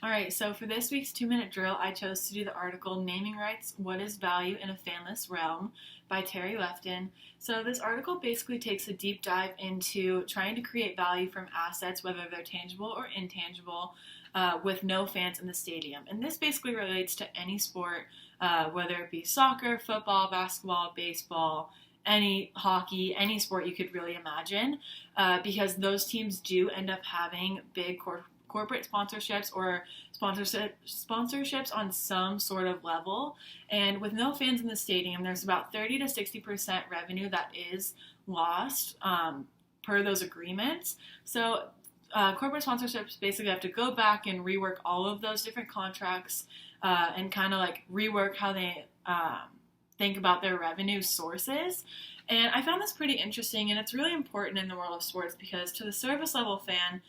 All right, so for this week's 2-minute drill, I chose to do the article Naming Rights, What is Value in a Fanless Realm by Terry Lefton. So this article basically takes a deep dive into trying to create value from assets, whether they're tangible or intangible, with no fans in the stadium. And this basically relates to any sport, whether it be soccer, football, basketball, baseball, any hockey, any sport you could really imagine, because those teams do end up having big corporate sponsorships or sponsorships on some sort of level. And with no fans in the stadium, there's about 30 to 60% revenue that is lost per those agreements. So corporate sponsorships basically have to go back and rework all of those different contracts and kind of like rework how they think about their revenue sources. And I found this pretty interesting, and it's really important in the world of sports because to the service level fan,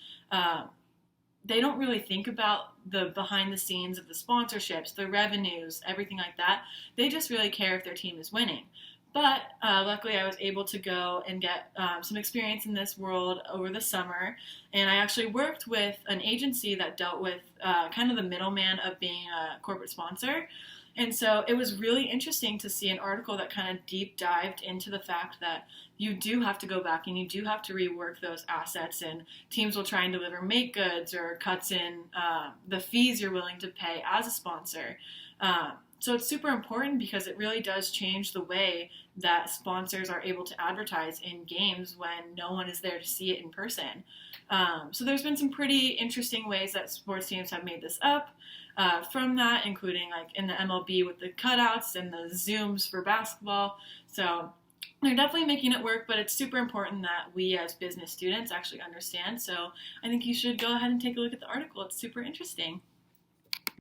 they don't really think about the behind the scenes of the sponsorships, the revenues, everything like that. They just really care if their team is winning. But luckily, I was able to go and get some experience in this world over the summer. And I actually worked with an agency that dealt with kind of the middleman of being a corporate sponsor. And so it was really interesting to see an article that kind of deep dived into the fact that you do have to go back and you do have to rework those assets, and teams will try and deliver make goods or cuts in the fees you're willing to pay as a sponsor. So it's super important because it really does change the way that sponsors are able to advertise in games when no one is there to see it in person. So there's been some pretty interesting ways that sports teams have made this up. From that, including like in the MLB with the cutouts and the zooms for basketball. So they're definitely making it work, but it's super important that we as business students actually understand. So I think you should go ahead and take a look at the article. It's super interesting.